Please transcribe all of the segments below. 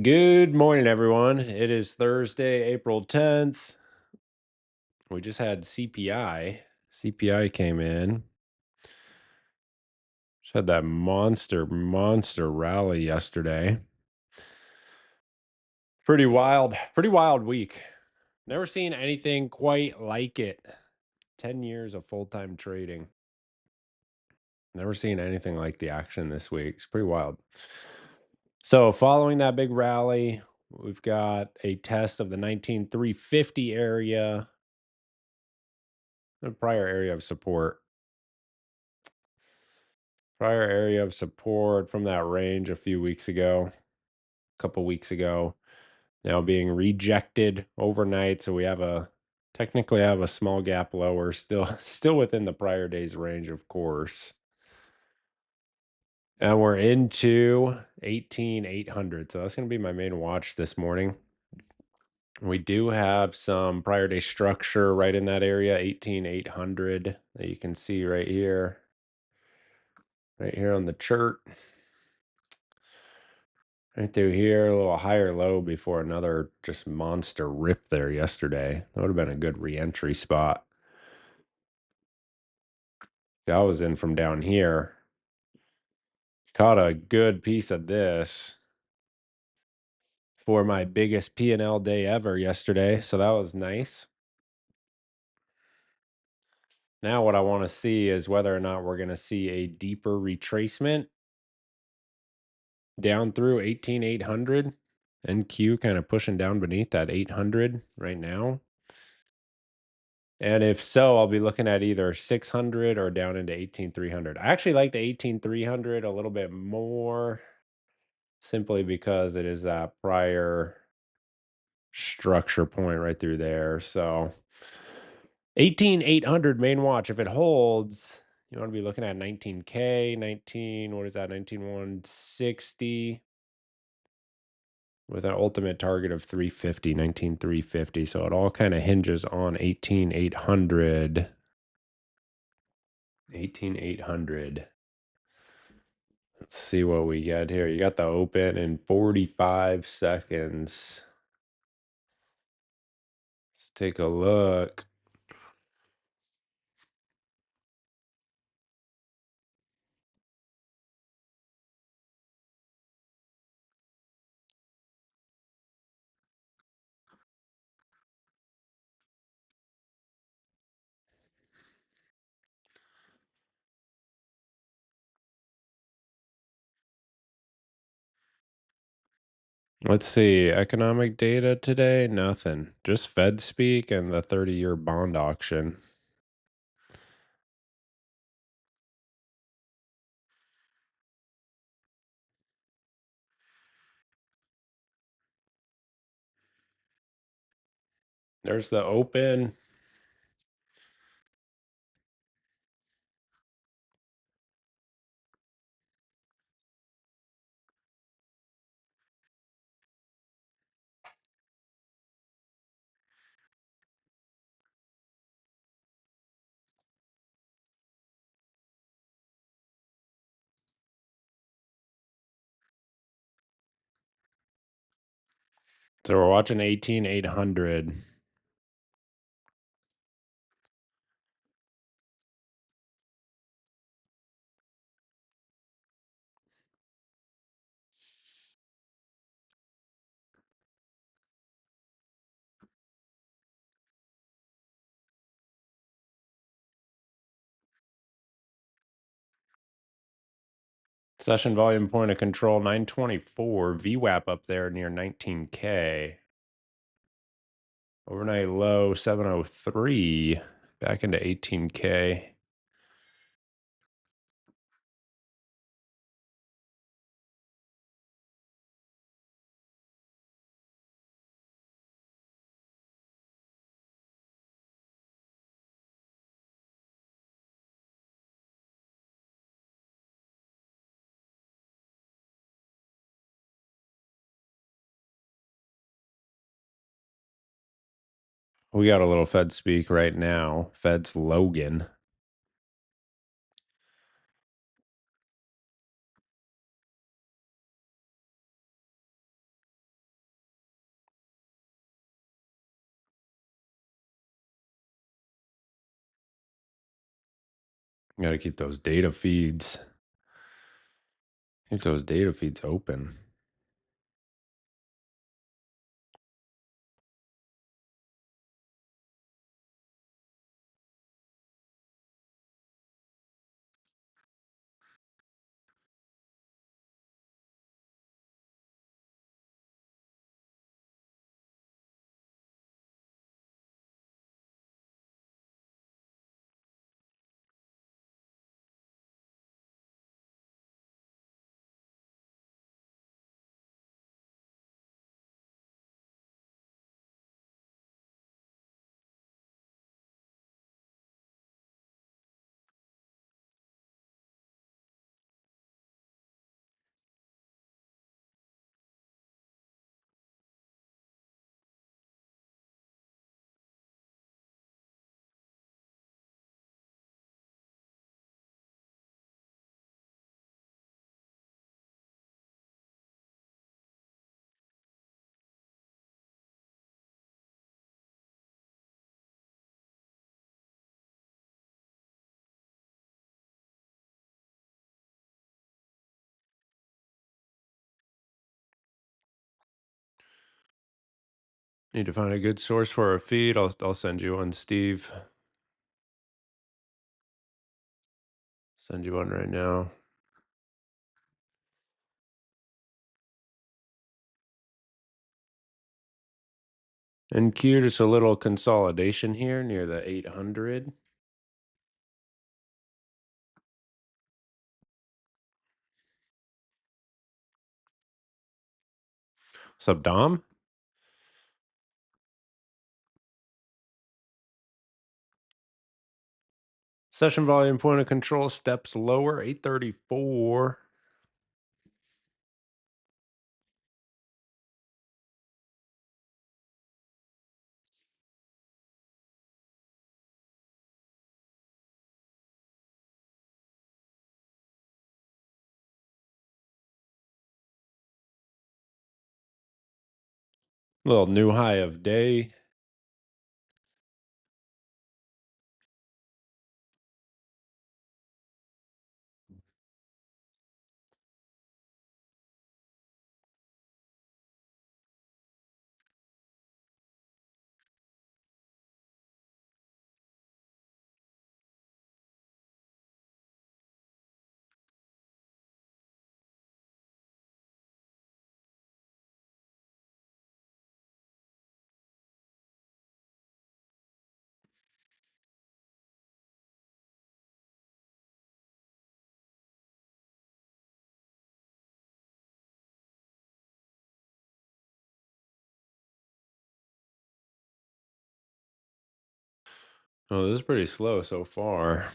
Good morning, everyone. It is Thursday, April 10th. We just had CPI. CPI came in. Just had that monster rally yesterday. Pretty wild week. Never seen anything quite like it. 10 years of full time trading. Never seen anything like the action this week. It's pretty wild. So, following that big rally, we've got a test of the 19350 area, a prior area of support. Prior area of support from that range a few weeks ago, a couple weeks ago, now being rejected overnight. So we have a technically have a small gap lower, still within the prior day's range, of course. And we're into 18,800. So that's going to be my main watch this morning. We do have some prior day structure right in that area, 18,800, that you can see right here on the chart. Right through here, a little higher low before another just monster rip there yesterday. That would have been a good re-entry spot. I was in from down here. Caught a good piece of this for my biggest P&L day ever yesterday. So that was nice. Now what I want to see is whether or not we're going to see a deeper retracement down through 18,800. NQ kind of pushing down beneath that 800 right now. And if so, I'll be looking at either 600 or down into 18,300. I actually like the 18,300 a little bit more simply because it is that prior structure point right through there. So 18,800 main watch. If it holds, you want to be looking at 19K, 19, what is that? 19,160 with an ultimate target of 350, 19,350. So it all kind of hinges on 18,800. 18,800. Let's see what we get here. You got the open in 45 seconds. Let's take a look. Let's see. Economic data today? Nothing. Just Fed speak and the 30-year bond auction. There's the open. So we're watching 18,800. Session volume point of control 924. VWAP up there near 19K. Overnight low 703. Back into 18K. We got a little Fed speak right now. Fed's Logan. Got to keep those data feeds. Keep those data feeds open. Need to find a good source for our feed. I'll send you one, Steve. Send you one right now. And Q, just a little consolidation here near the 800. Sup, Dom? Session volume point of control steps lower, 834. Little new high of day. Oh, this is pretty slow so far.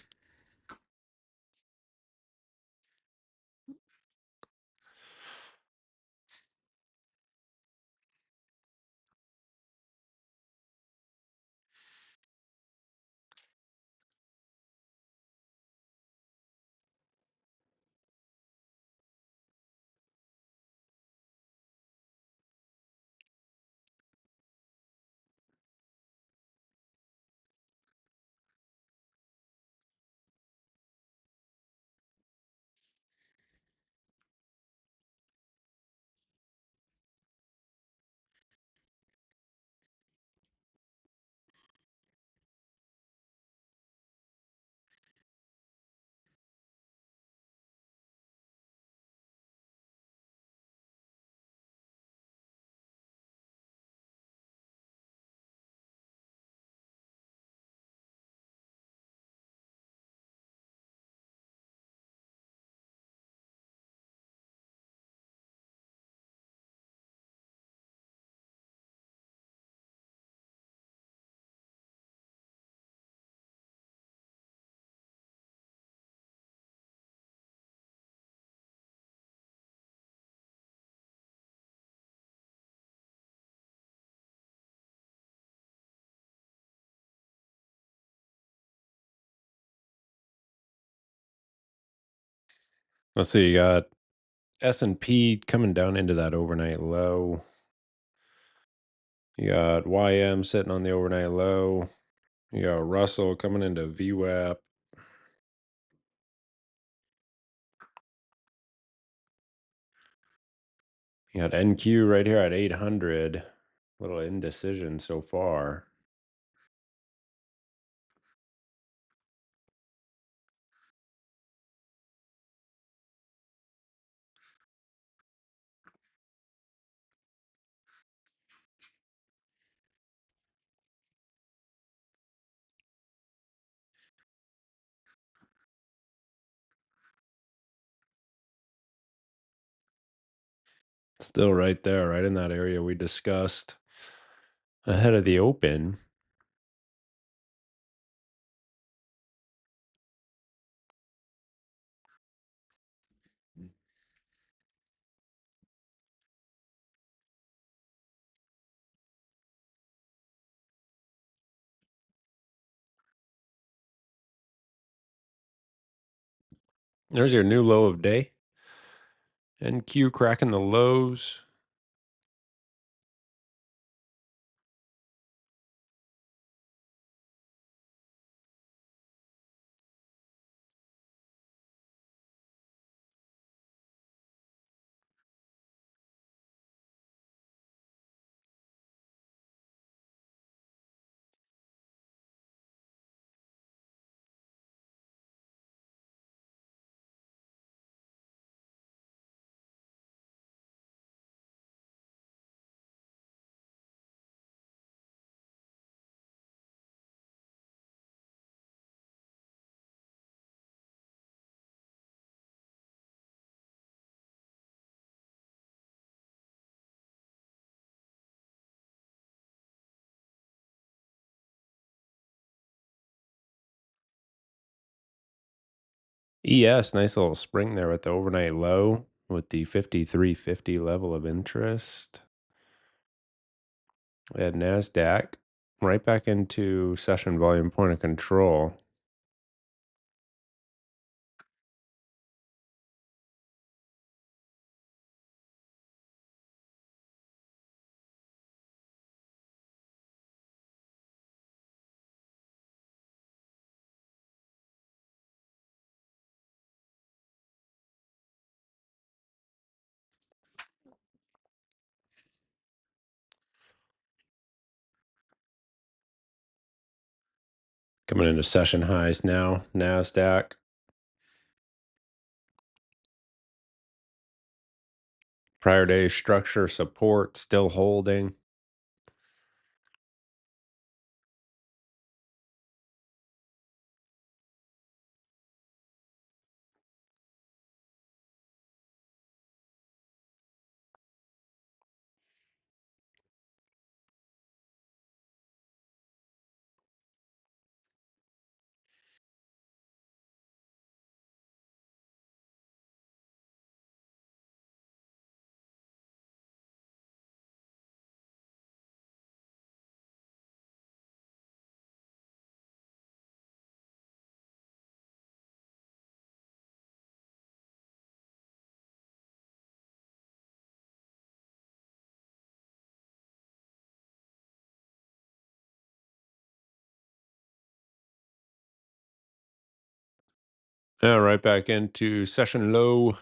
Let's see, you got S&P coming down into that overnight low. You got YM sitting on the overnight low. You got Russell coming into VWAP. You got NQ right here at 800. Little indecision so far. Still right there, right in that area we discussed ahead of the open. There's your new low of day. NQ cracking the lows. ES, nice little spring there with the overnight low with the 5350 level of interest. We had NASDAQ right back into session volume point of control. Coming into session highs now, NASDAQ. Prior day structure support still holding. Yeah, right back into session low.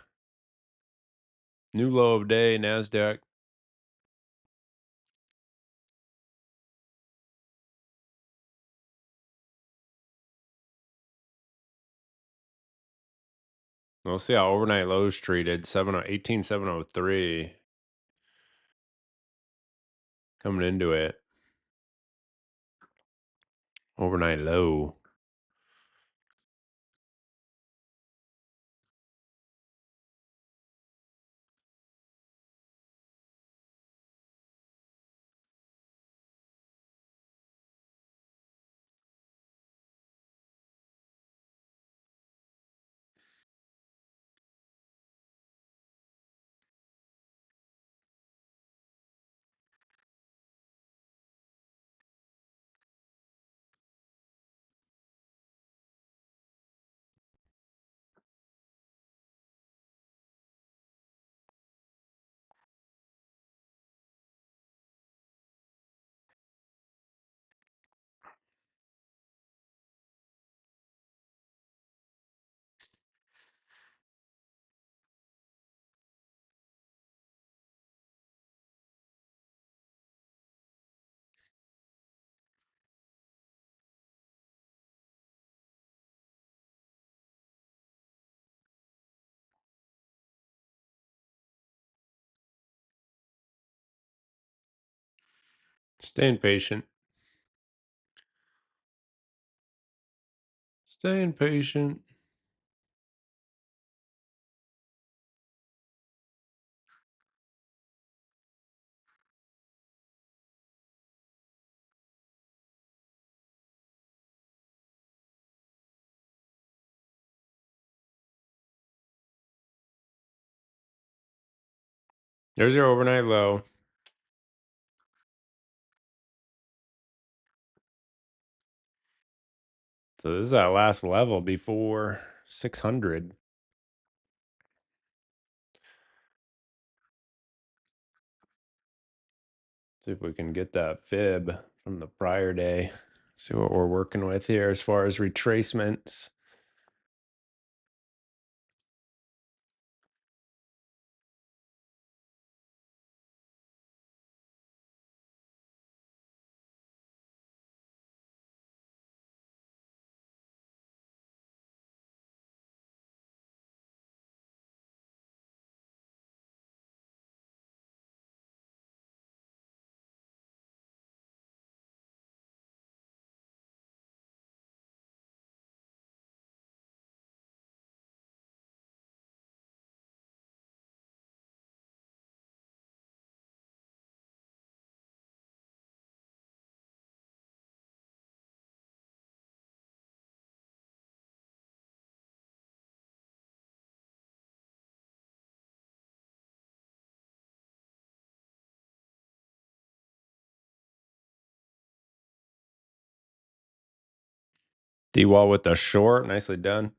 New low of day, NASDAQ. We'll see how overnight lows treated. 18703 coming into it. Overnight low. Staying patient. Staying patient. There's your overnight low. So this is that last level before 600. See if we can get that fib from the prior day. See what we're working with here as far as retracements. D-wall with the short. Nicely done.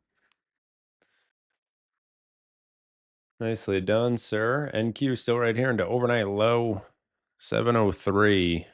Nicely done, sir. NQ still right here into overnight low 703.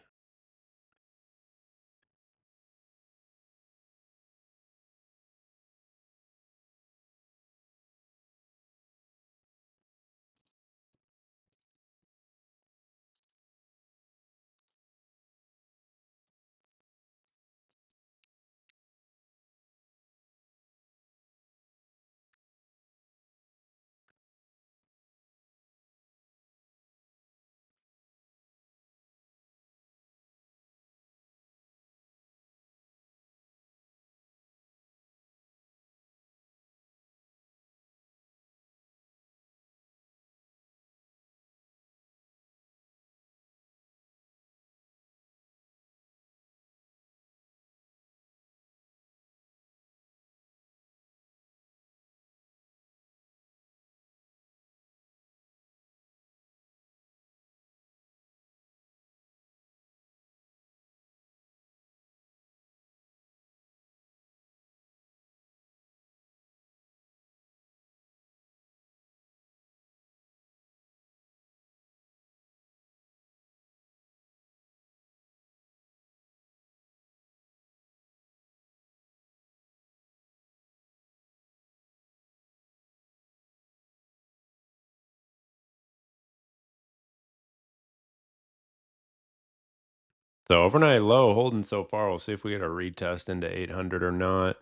So overnight low holding so far. We'll see if we get a retest into 800 or not.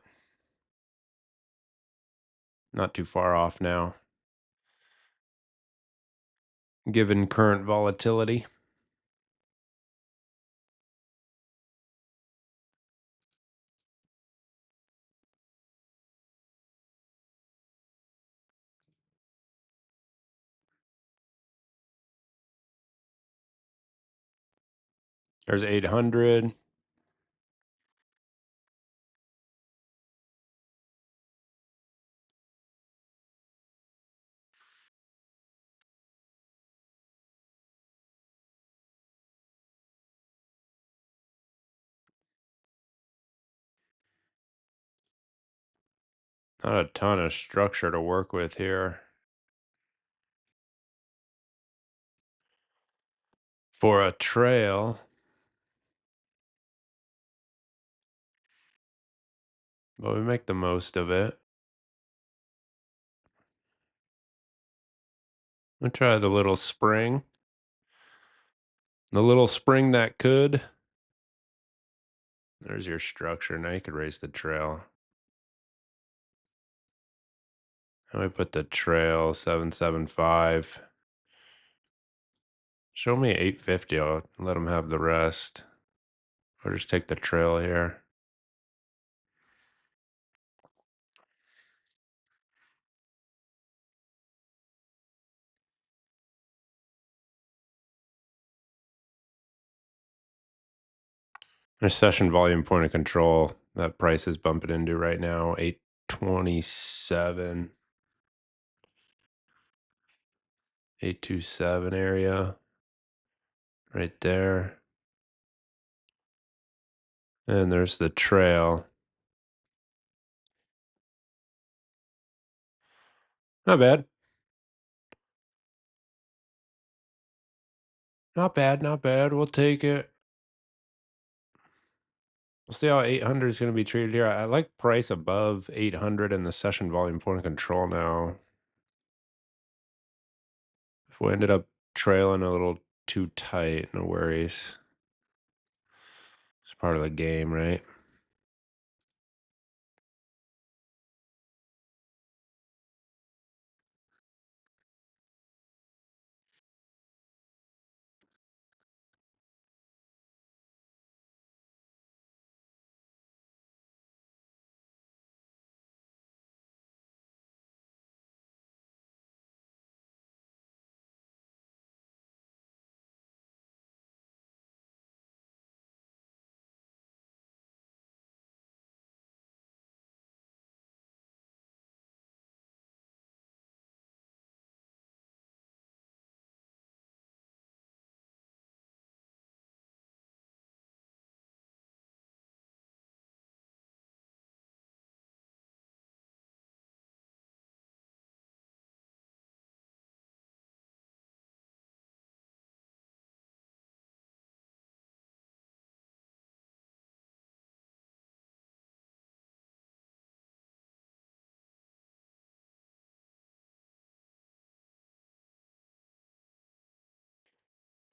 Not too far off now, given current volatility. There's 800. Not a ton of structure to work with here. For a trail, but we make the most of it. We'll try the little spring. The little spring that could. There's your structure. Now you could raise the trail. And we put the trail 775. Show me 850. I'll let them have the rest. Or just take the trail here. There's session volume point of control. That price is bumping into right now, 827, 827 area right there. And there's the trail. Not bad. Not bad, not bad. We'll take it. We'll see how 800 is going to be treated here. I like price above 800 and the session volume point of control now. If we ended up trailing a little too tight, no worries. It's part of the game, right?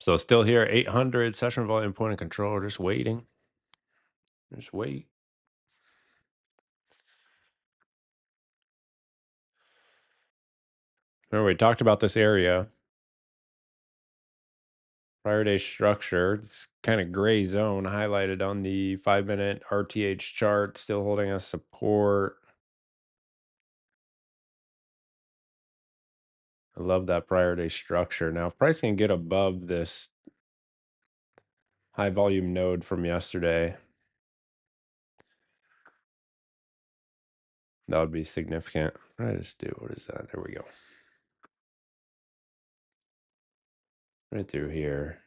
So still here, 800 session volume point of control. Just waiting. Just wait. Remember, we talked about this area. Prior day structure. It's kind of gray zone highlighted on the 5-minute RTH chart, still holding us support. I love that prior day structure. Now, if price can get above this high volume node from yesterday, that would be significant. What did I just do? What is that? There we go. Right through here.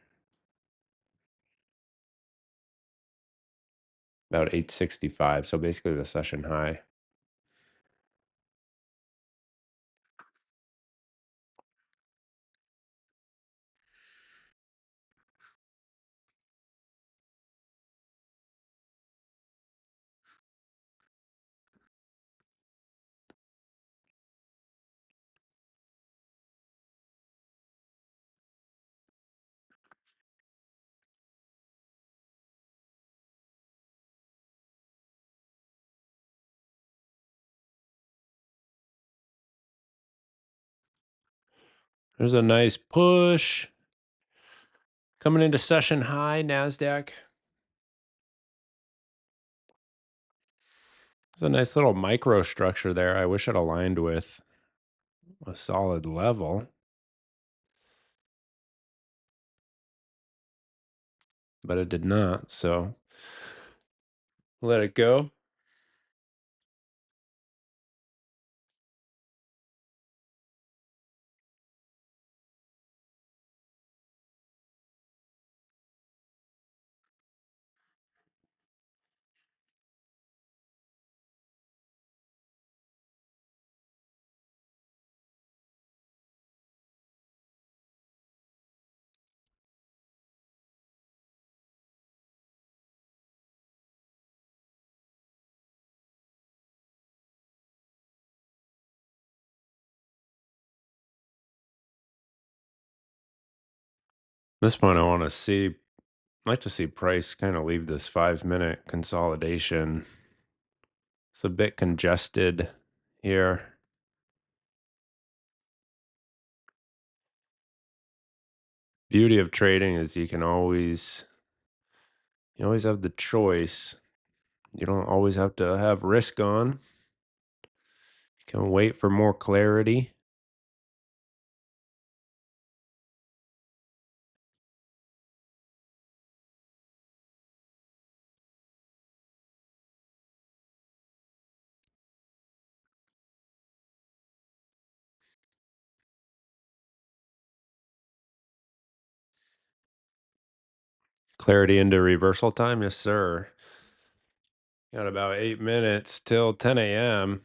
About 865. So basically the session high. There's a nice push. Coming into session high, NASDAQ. There's a nice little microstructure there. I wish it aligned with a solid level, but it did not. So let it go. At this point, I'd like to see price kind of leave this 5-minute consolidation. It's a bit congested here. Beauty of trading is you always have the choice. You don't always have to have risk on. You can wait for more clarity. Clarity into reversal time, yes, sir. Got about 8 minutes till 10 a.m.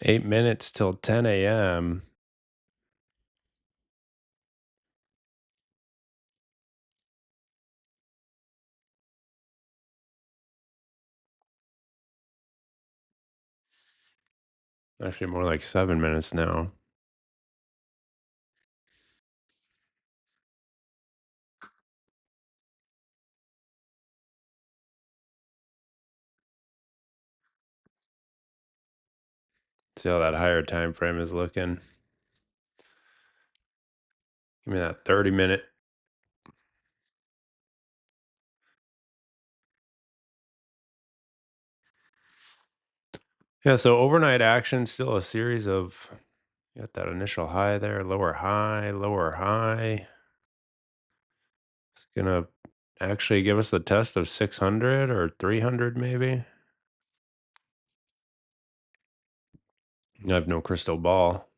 8 minutes till 10 a.m. Actually, more like 7 minutes now. See how that higher time frame is looking. Give me that 30-minute. Yeah, so overnight action, still a series of, you got that initial high there, lower high, lower high. It's gonna actually give us the test of 600 or 300 maybe. I have no crystal ball,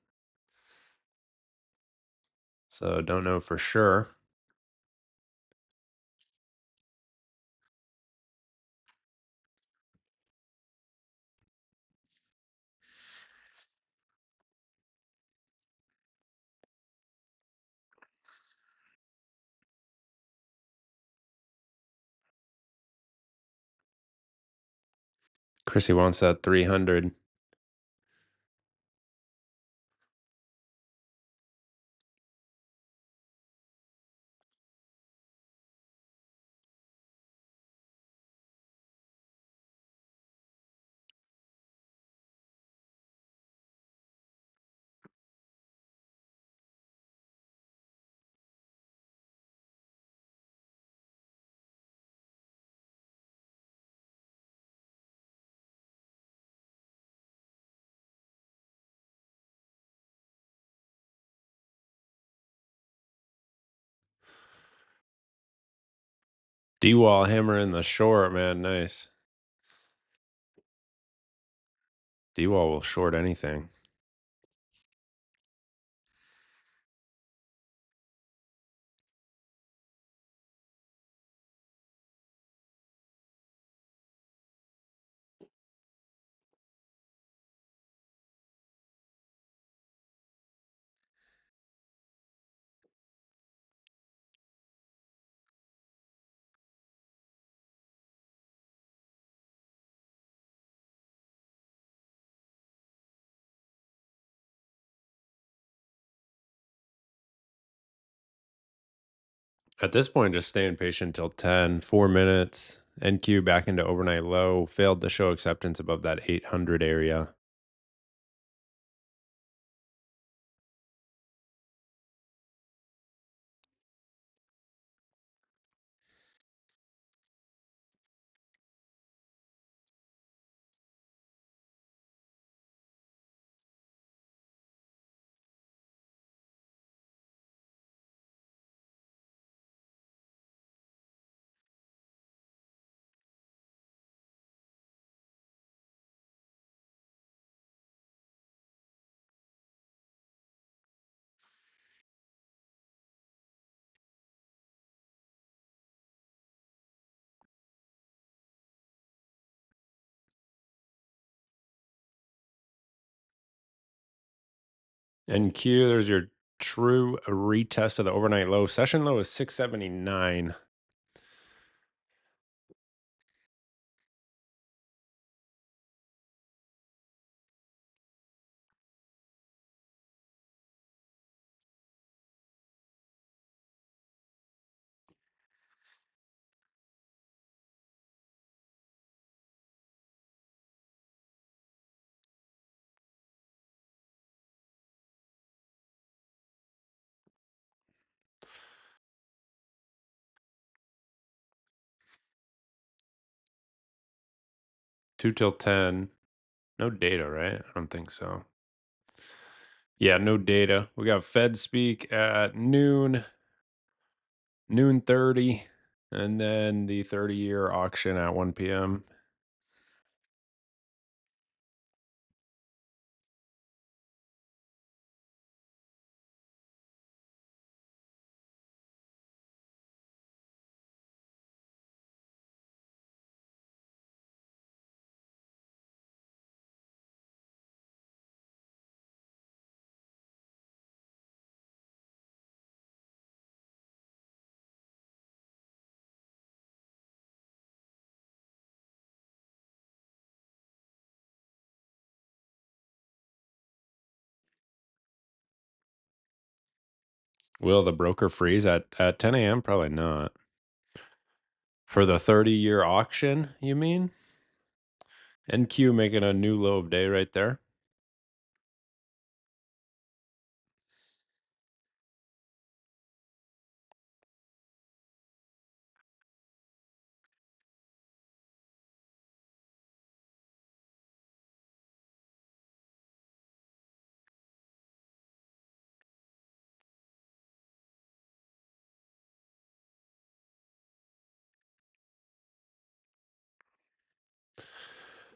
so don't know for sure. Chrissy wants that 300. D-wall hammer in the short, man. Nice. D-wall will short anything. At this point, just staying patient till 10, 4 minutes. NQ back into overnight low. Failed to show acceptance above that 800 area. NQ, there's your true retest of the overnight low. Session low is 679. 2 till 10. No data, right? I don't think so. Yeah, no data. We got Fed speak at noon 30, and then the 30-year auction at 1 p.m. Will the broker freeze at 10 a.m.? Probably not. For the 30-year auction, you mean? NQ making a new low of day right there.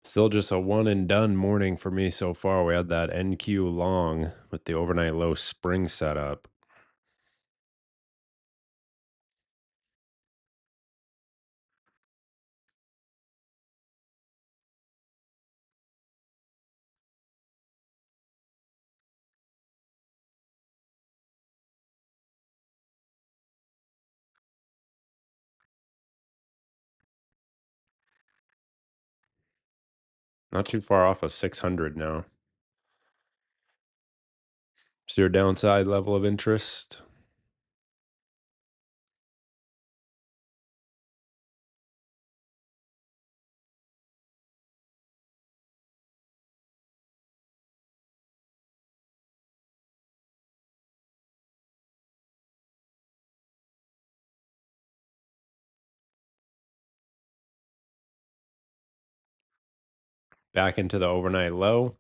Still just a one and done morning for me so far. We had that NQ long with the overnight low spring setup. Not too far off of 600 now. Is your downside level of interest? Back into the overnight low.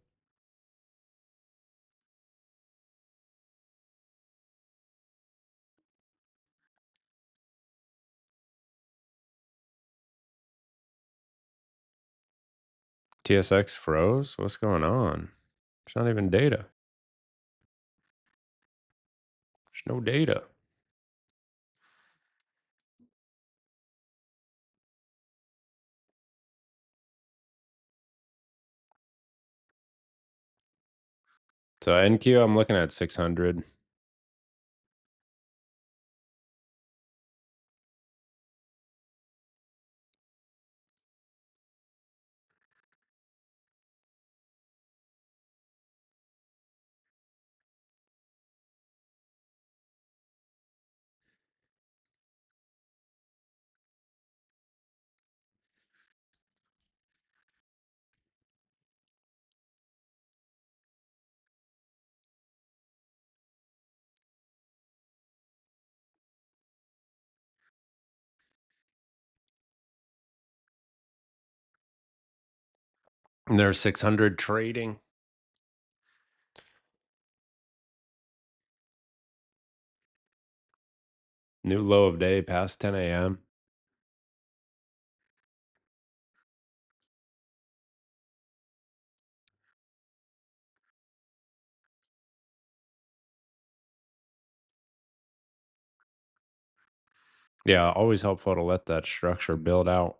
TSX froze. What's going on? There's not even data. There's no data. So NQ, I'm looking at 600. And there's 600 trading. New low of day past 10 a.m. Yeah, always helpful to let that structure build out.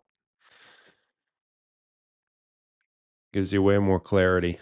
Gives you way more clarity.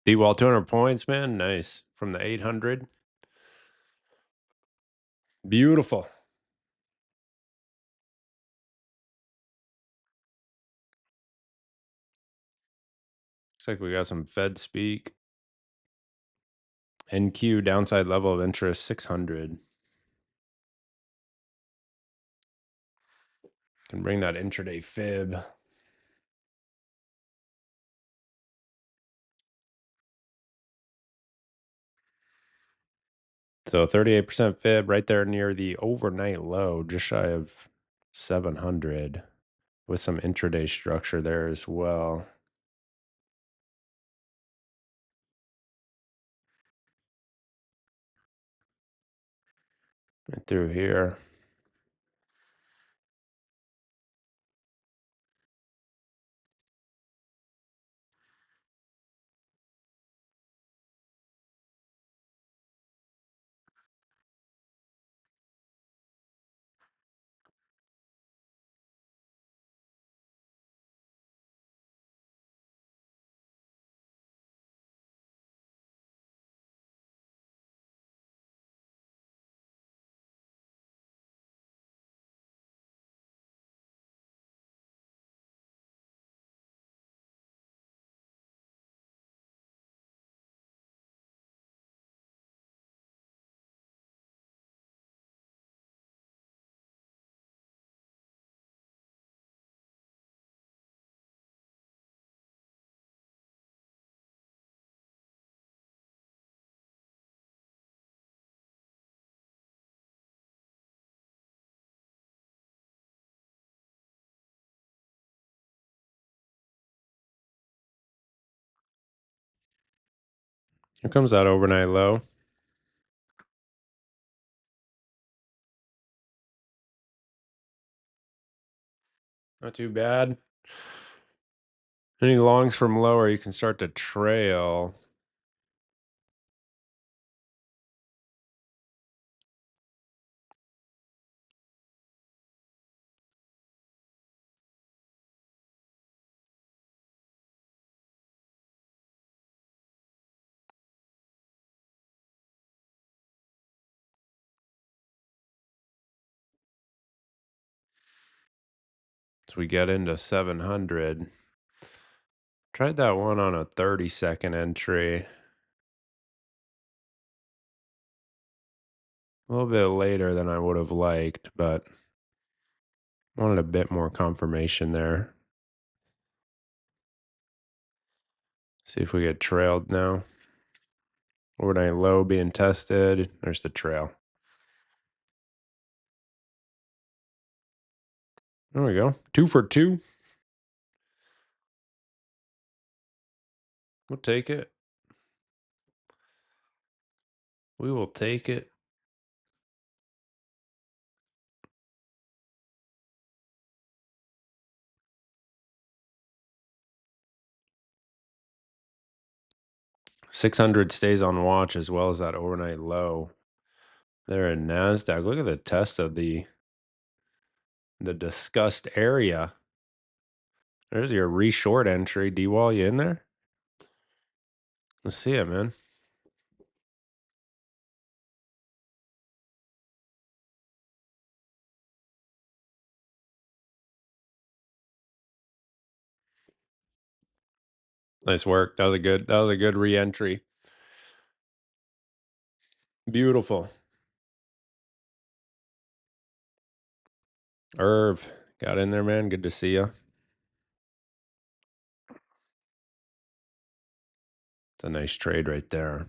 D-Wall 200 points, man. Nice. From the 800. Beautiful. Looks like we got some Fed speak. NQ downside level of interest 600. Can bring that intraday fib. So 38% fib right there near the overnight low, just shy of 700 with some intraday structure there as well. Right through here. Here comes that overnight low. Not too bad. Any longs from lower, you can start to trail. As we get into 700. Tried that one on a 30-second entry. A little bit later than I would have liked, but wanted a bit more confirmation there. See if we get trailed now. Overnight low being tested. There's the trail. There we go. 2 for 2. We'll take it. We will take it. $600 stays on watch as well as that overnight low. There in NASDAQ. Look at the test of the discussed area. There's your re-short entry. D-Wall, you in there? Let's see it, man. Nice work. That was a good re-entry. Beautiful. Irv, got in there, man. Good to see you. It's a nice trade right there.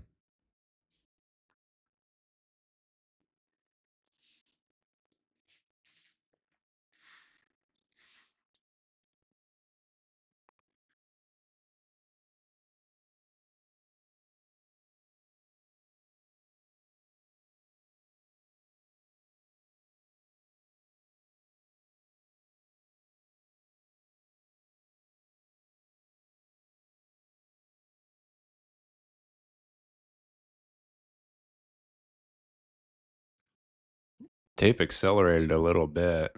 Tape accelerated a little bit.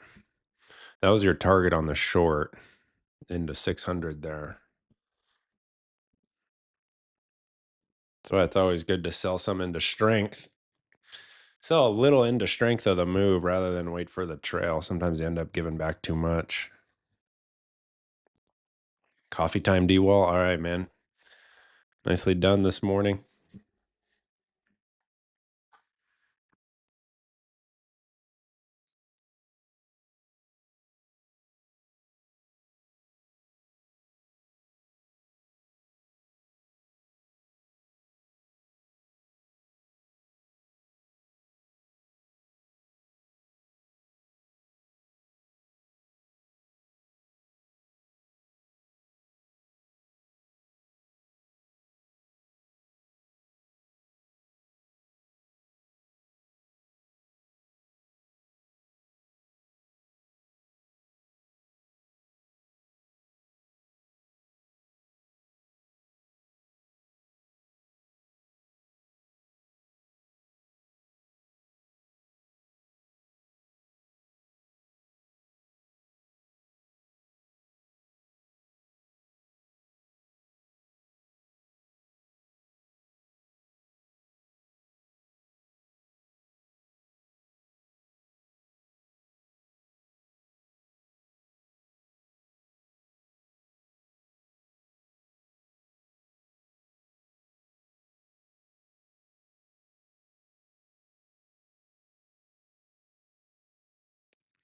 That was your target on the short into 600 there. That's why it's always good to sell some into strength. Sell a little into strength of the move rather than wait for the trail. Sometimes you end up giving back too much. Coffee time, D Wall. All right, man. Nicely done this morning.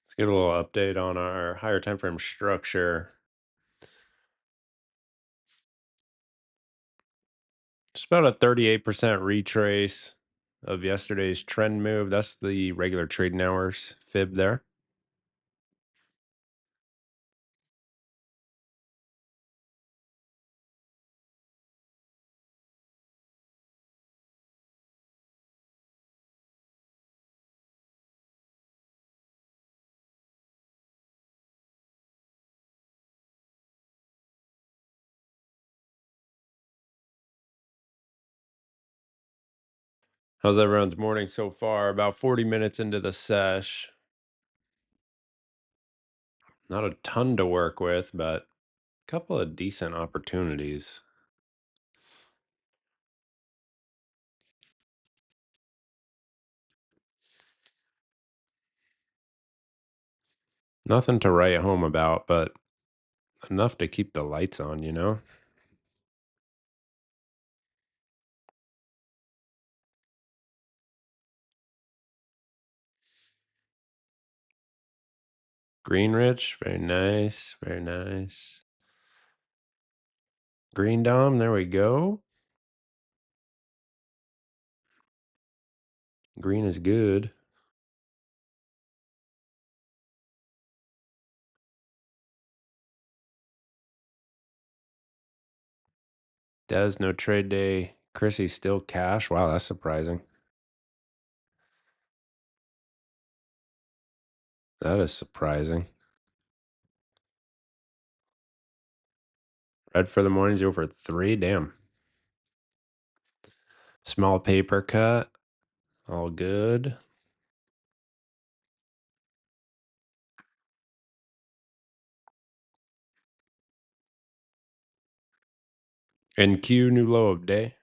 Let's get a little update on our higher time frame structure. Just about a 38% retrace of yesterday's trend move. That's the regular trading hours fib there. How's everyone's morning so far? About 40 minutes into the sesh. Not a ton to work with, but a couple of decent opportunities. Nothing to write home about, but enough to keep the lights on, you know? Greenrich, very nice, very nice. Green Dom, there we go. Green is good. Des, no trade day. Chrissy still cash. Wow, that's surprising. That is surprising. Red for the morning, 0 for 3. Damn. Small paper cut. All good. NQ, new low of day.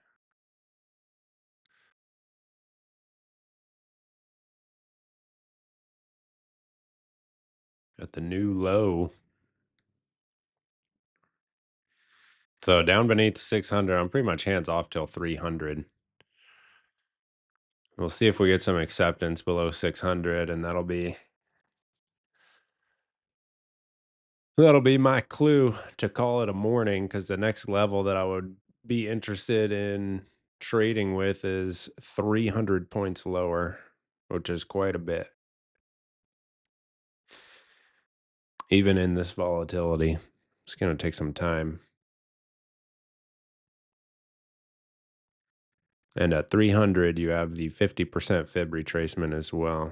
Got the new low. So down beneath 600, I'm pretty much hands off till 300. We'll see if we get some acceptance below 600, and that'll be my clue to call it a morning, because the next level that I would be interested in trading with is 300 points lower, which is quite a bit, even in this volatility. It's going to take some time. And at 300, you have the 50% fib retracement as well.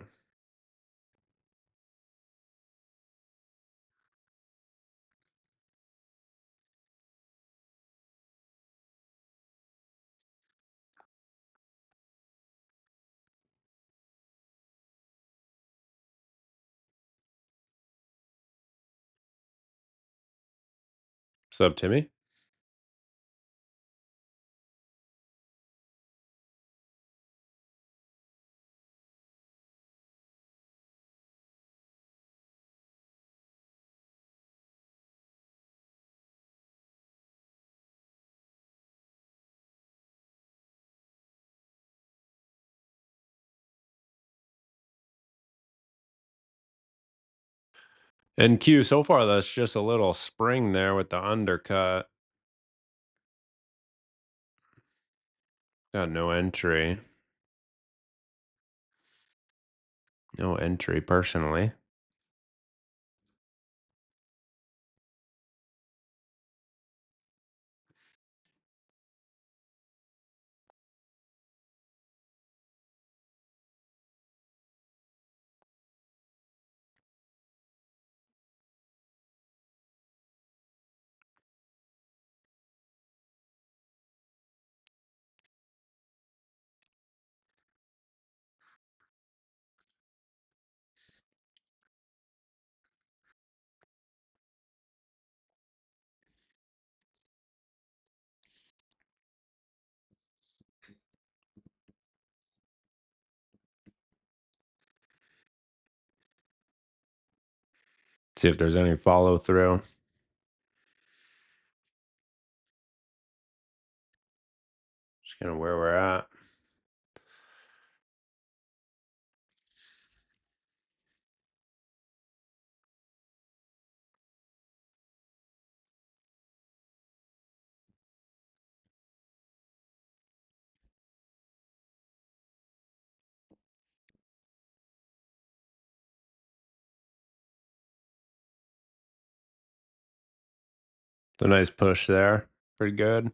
What's up, Timmy? And Q, so far that's just a little spring there with the undercut. Got no entry. No entry personally. See if there's any follow through. Just kind of where we're at. It's a nice push there. Pretty good.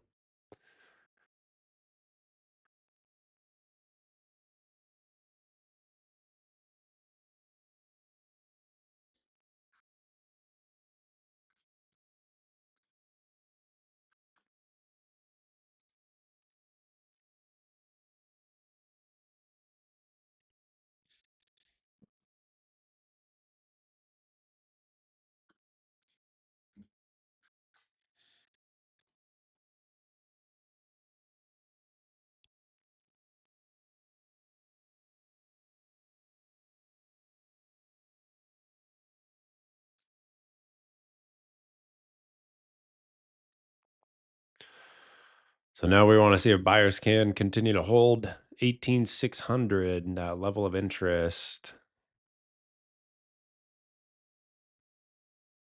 So now we want to see if buyers can continue to hold 18,600 level of interest.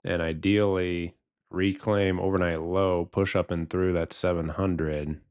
And ideally reclaim overnight low, push up and through that 700.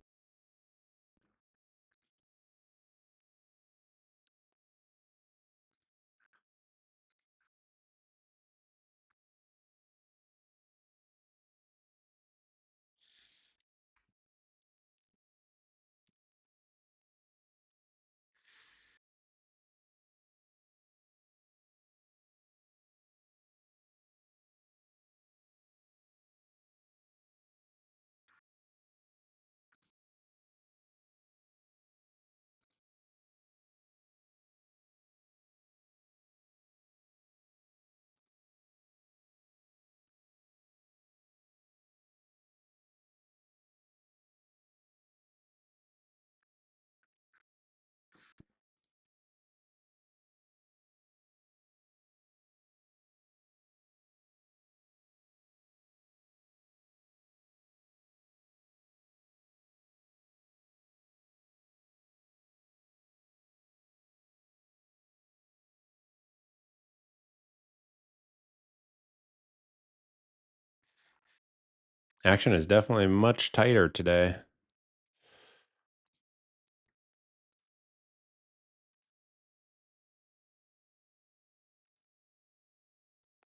Action is definitely much tighter today.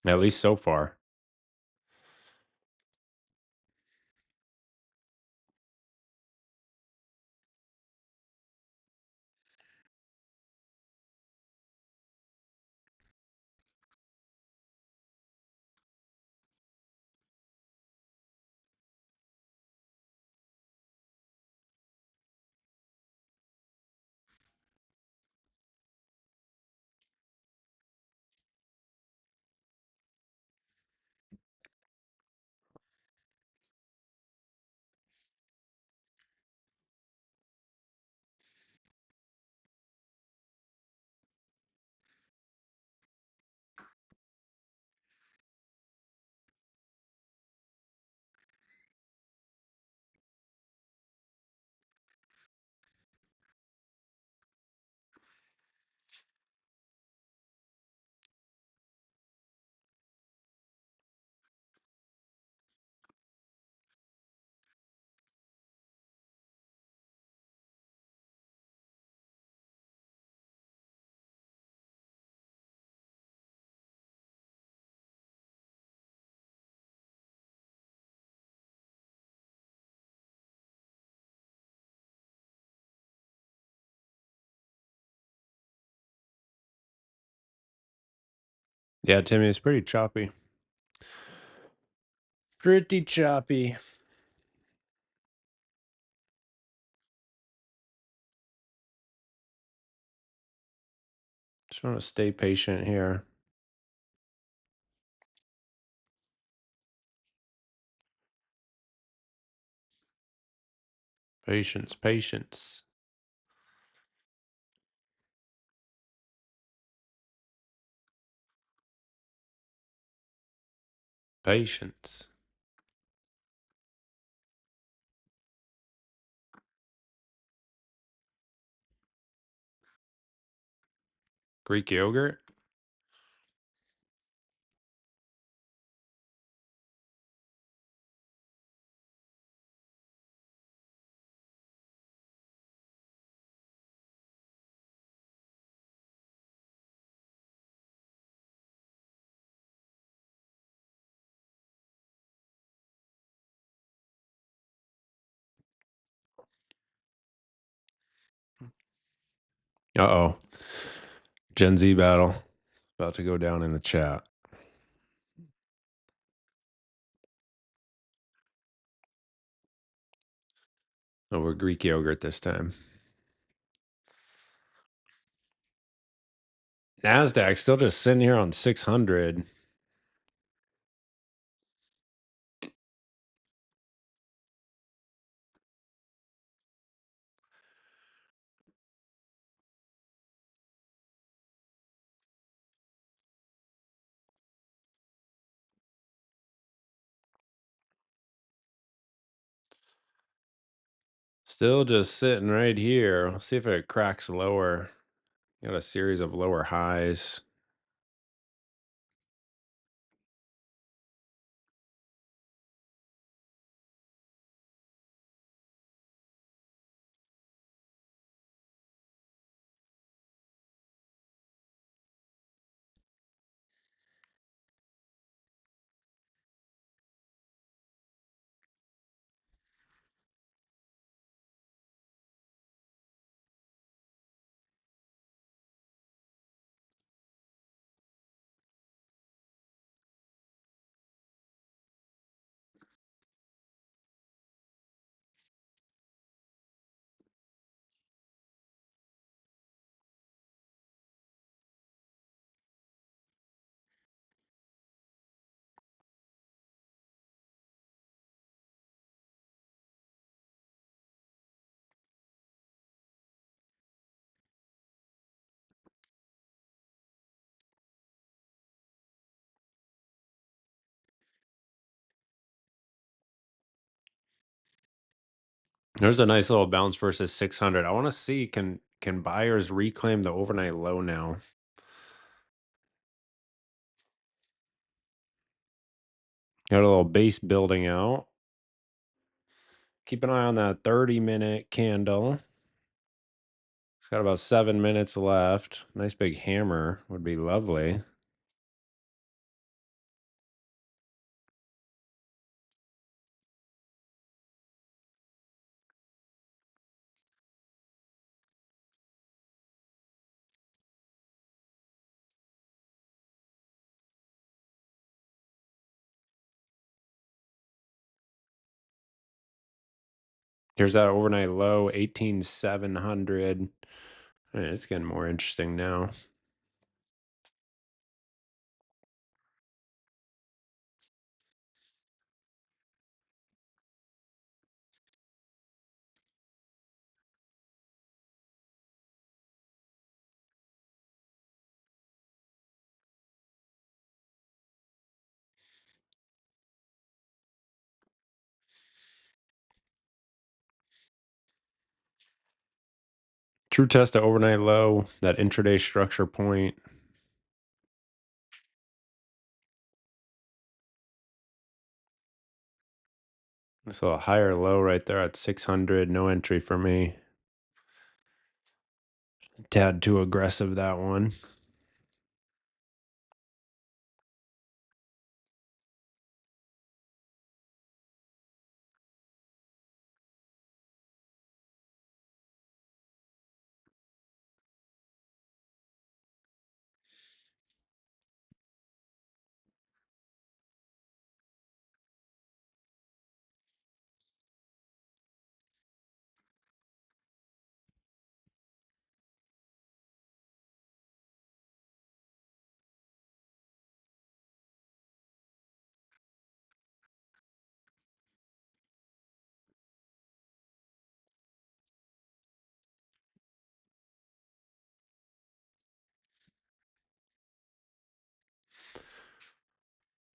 At least so far. Yeah, Timmy, it's pretty choppy. Pretty choppy. Just want to stay patient here. Patience, patience, patience. Greek yogurt? Uh-oh. Gen Z battle. About to go down in the chat. Over Greek yogurt this time. NASDAQ still just sitting here on 600. Still just sitting right here. Let's see if it cracks lower. Got a series of lower highs. There's a nice little bounce versus 600. I want to see can buyers reclaim the overnight low now? Got a little base building out. Keep an eye on that 30-minute candle. It's got about 7 minutes left. Nice big hammer would be lovely. Here's that overnight low, 18,700. It's getting more interesting now. True test to overnight low, that intraday structure point. It's a higher low right there at 600. No entry for me. Tad too aggressive, that one.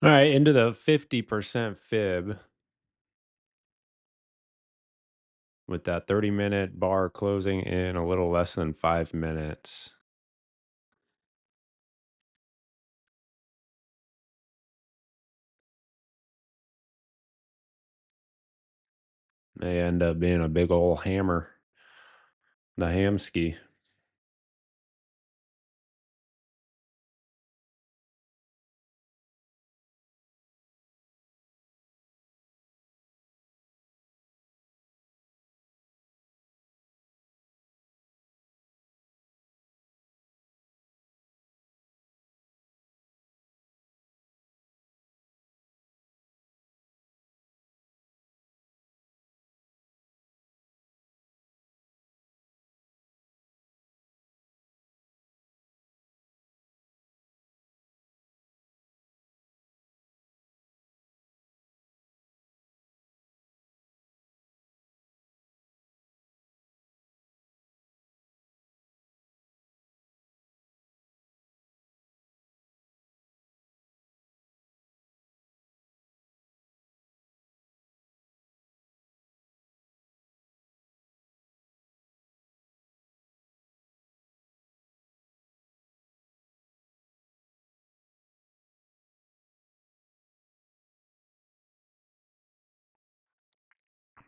All right, into the 50% fib with that 30-minute bar closing in a little less than 5 minutes. May end up being a big old hammer, the hamski.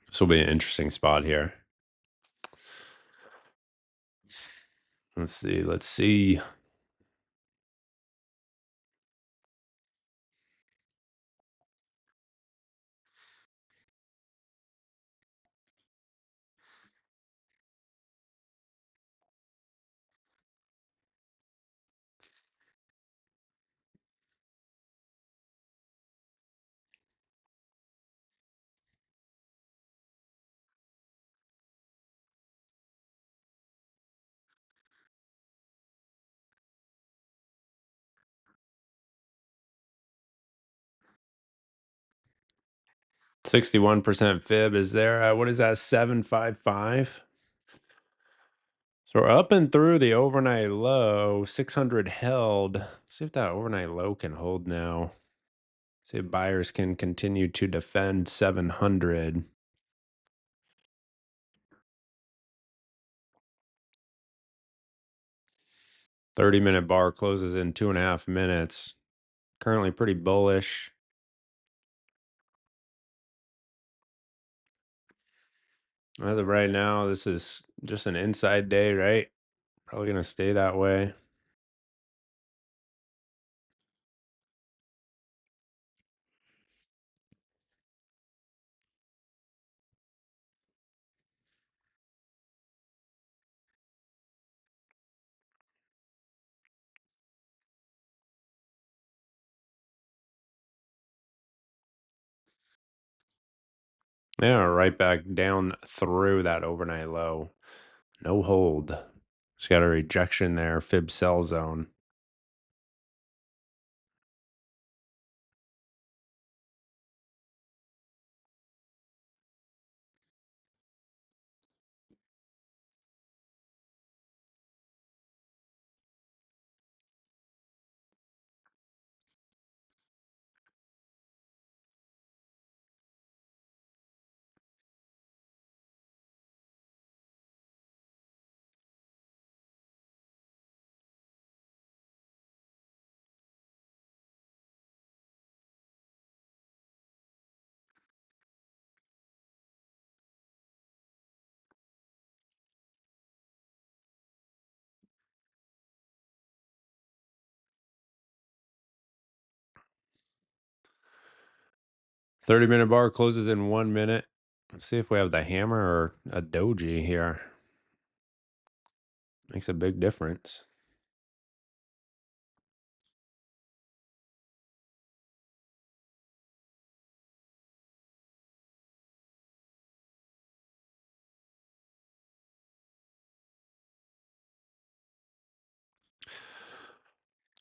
This will be an interesting spot here. Let's see. Let's see. 61% fib is there. What is that? 755. So we're up and through the overnight low. 600 held. Let's see if that overnight low can hold now. See if buyers can continue to defend 700. 30-minute bar closes in 2.5 minutes. Currently pretty bullish. As of right now, this is just an inside day, right? Probably going to stay that way. Yeah, right back down through that overnight low. No hold. Just got a rejection there, fib sell zone. Thirty-minute bar closes in 1 minute. Let's see if we have the hammer or a doji here. Makes a big difference.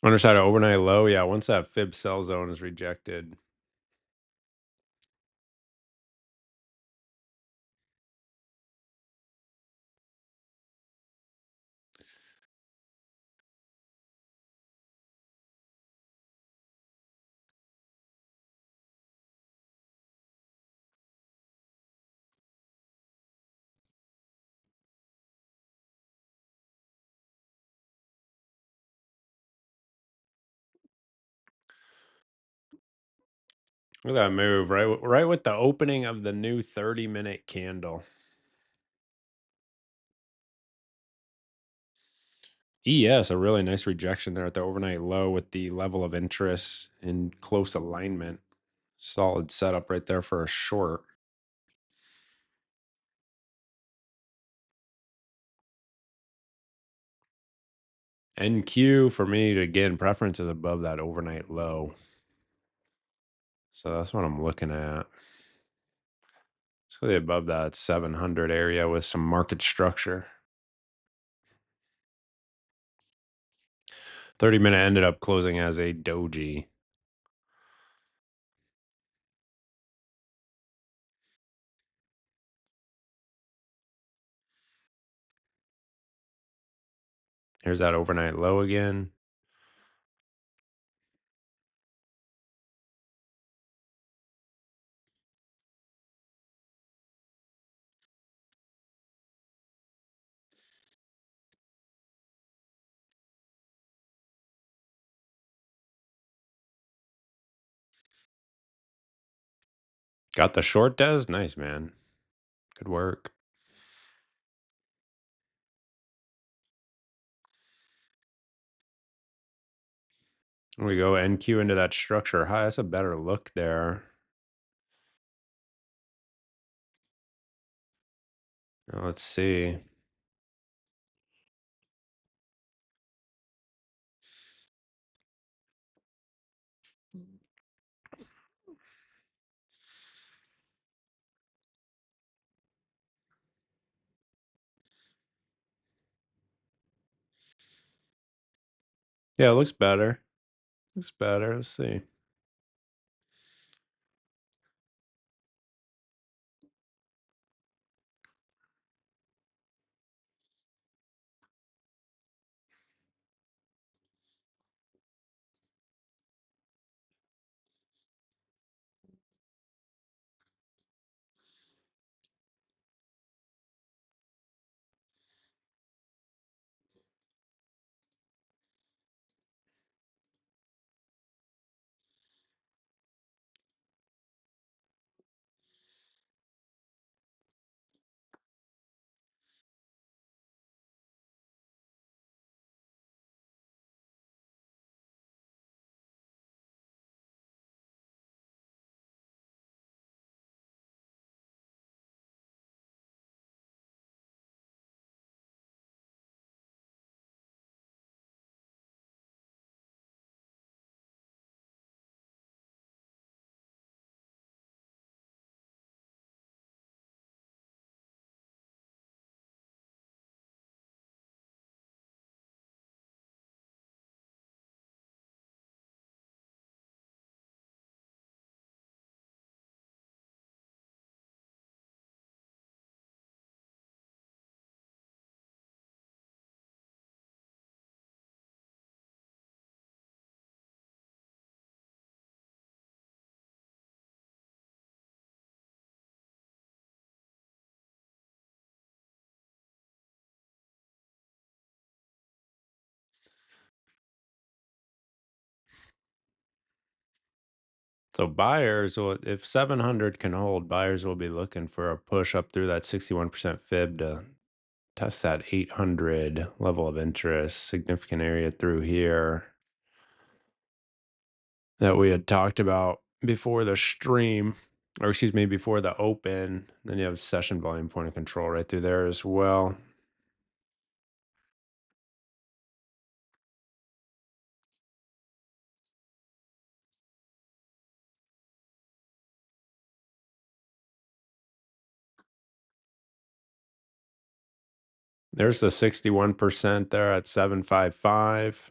Underside of overnight low, yeah, once that fib sell zone is rejected. Look at that move, right with the opening of the new 30-minute candle. ES, a really nice rejection there at the overnight low with the level of interest in close alignment. Solid setup right there for a short. NQ for me, again, preference is above that overnight low. So that's what I'm looking at. It's really above that 700 area with some market structure. 30-minute ended up closing as a doji. Here's that overnight low again. Got the short, Des? Nice, man. Good work. There we go. NQ into that structure high. That's a better look there. Now let's see. Yeah, it looks better. Looks better. Let's see. So buyers will, if 700 can hold, buyers will be looking for a push up through that 61% fib to test that 800 level of interest. Significant area through here that we had talked about before the stream, or excuse me, before the open. Then you have session volume point of control right through there as well. There's the 61% there at 755.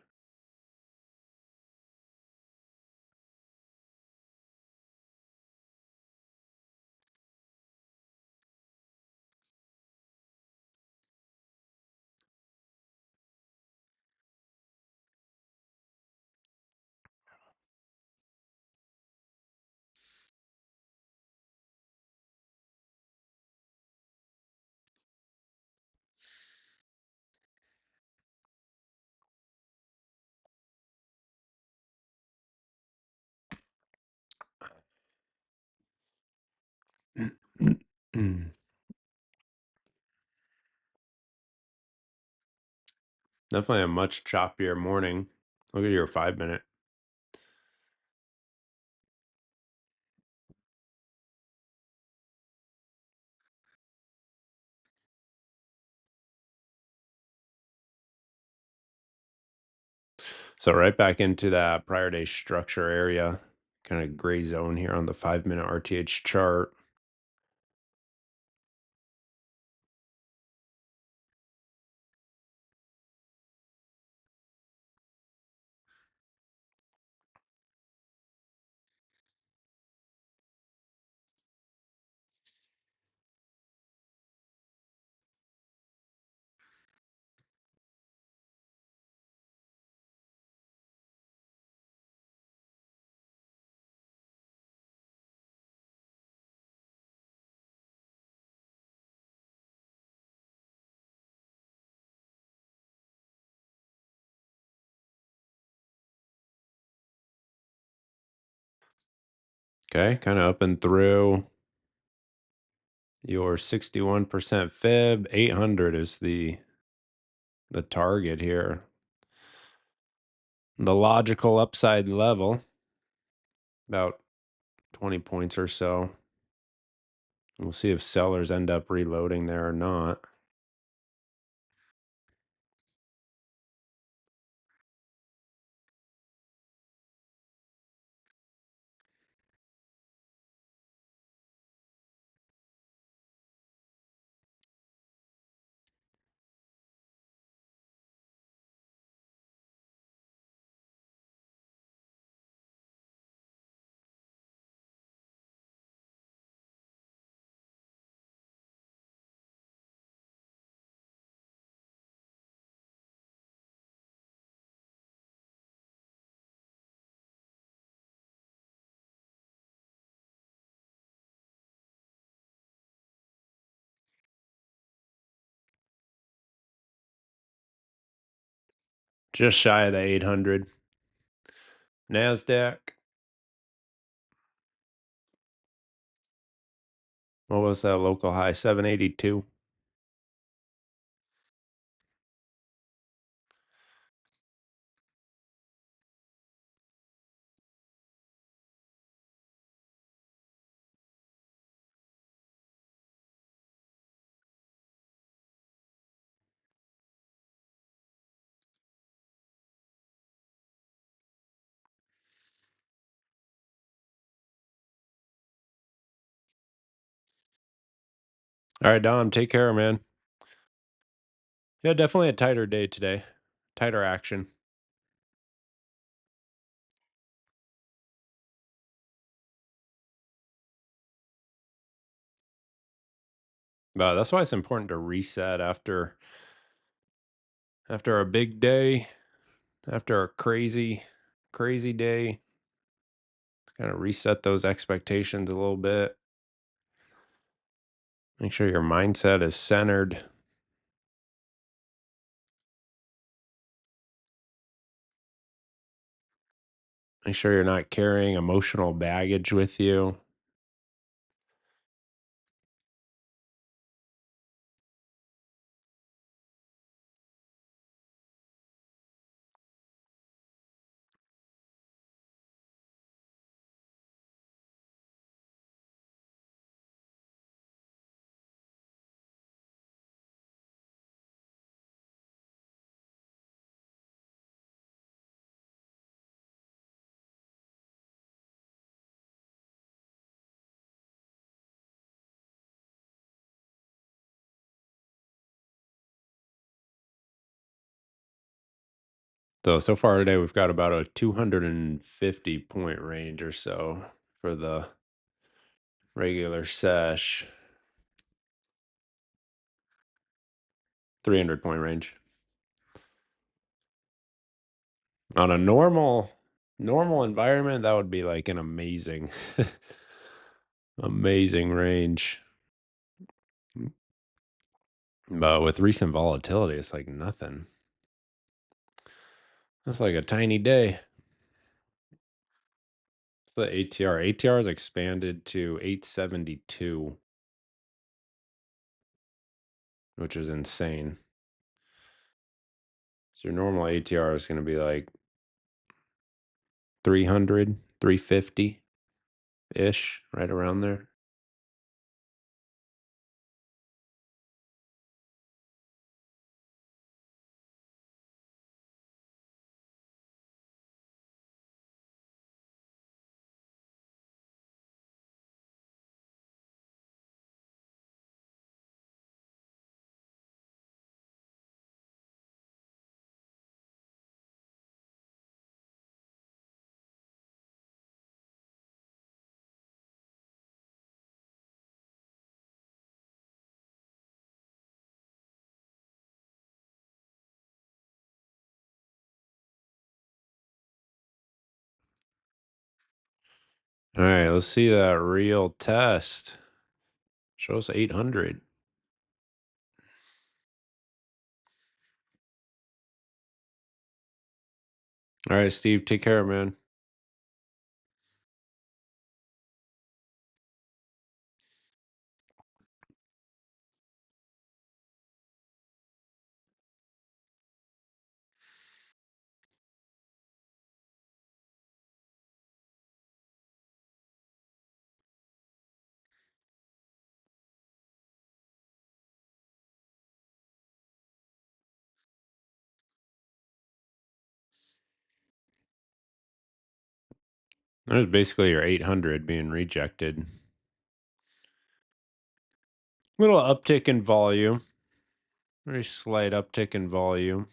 Definitely a much choppier morning. Look at your 5 minute. So right back into that prior day structure area, kind of gray zone here on the 5 minute RTH chart. Okay, kind of up and through your 61% fib. 800 is the target here. The logical upside level, about 20 points or so. We'll see if sellers end up reloading there or not. Just shy of the 800. NASDAQ. What was that local high? 782. All right, Dom, take care, man. Yeah, definitely a tighter day today. Tighter action. But that's why it's important to reset after a big day, after a crazy day. Kind of reset those expectations a little bit. Make sure your mindset is centered. Make sure you're not carrying emotional baggage with you. So far today, we've got about a 250 point range or so for the regular sesh. 300 point range. On a normal environment, that would be like an amazing amazing range. But with recent volatility, it's like nothing. It's like a tiny day. The ATR. ATR is expanded to 872, which is insane. So your normal ATR is going to be like 300, 350 ish, right around there. All right, let's see that real test. Shows 800. All right, Steve, take care, man. There's basically your 800 being rejected. Little uptick in volume. Very slight uptick in volume.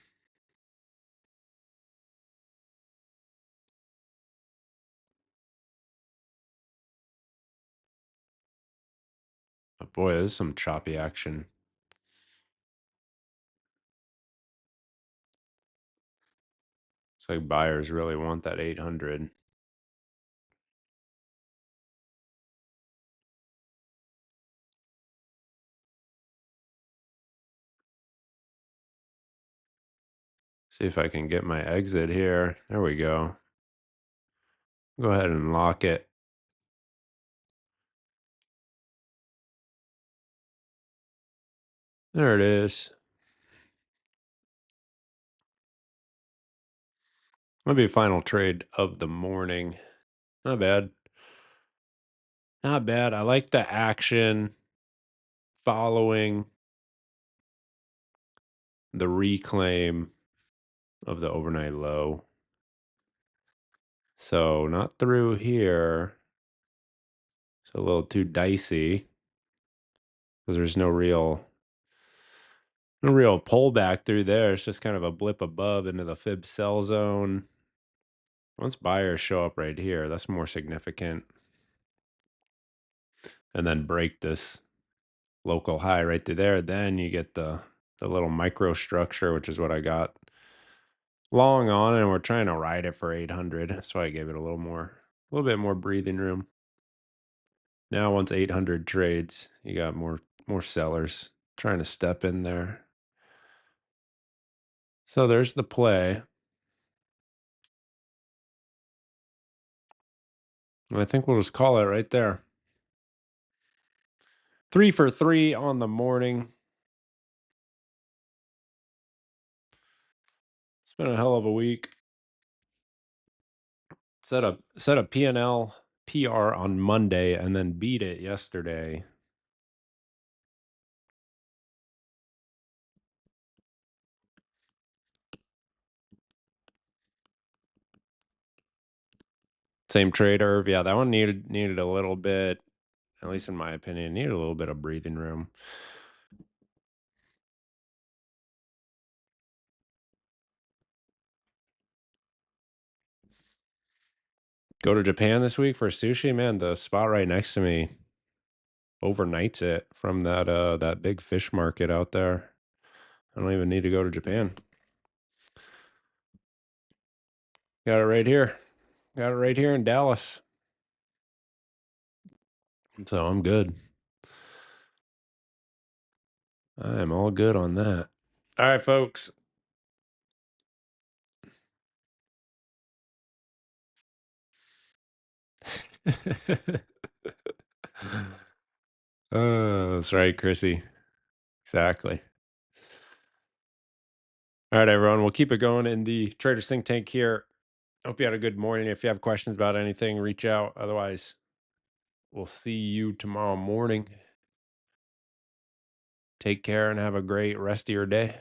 But boy, there's some choppy action. It's like buyers really want that 800. See if I can get my exit here. There we go. Go ahead and lock it. There it is. That'll be a final trade of the morning. Not bad. Not bad. I like the action following the reclaim of the overnight low. So not through here. It's a little too dicey because there's no real pullback through there. It's just kind of a blip above into the fib sell zone. Once buyers show up right here, that's more significant. And then break this local high right through there, then you get the little micro structure, which is what I got long on, and we're trying to ride it for 800. That's why I gave it a little bit more breathing room. Now once 800 trades, you got more sellers trying to step in there. So there's the play. I think we'll just call it right there. 3 for 3 on the morning. It's been a hell of a week. Set a P&L PR on Monday and then beat it yesterday. Same trade, Irv. Yeah, that one needed a little bit, at least in my opinion, needed a little bit of breathing room. Go to Japan this week for sushi, man. The spot right next to me overnights it from that big fish market out there. I don't even need to go to Japan. Got it right here. Got it right here in Dallas. So I'm good. I am all good on that. All right, folks. Oh, that's right, Chrissy. Exactly. All right, everyone. We'll keep it going in the Traders Think Tank here. Hope you had a good morning. If you have questions about anything, reach out. Otherwise, we'll see you tomorrow morning. Take care and have a great rest of your day.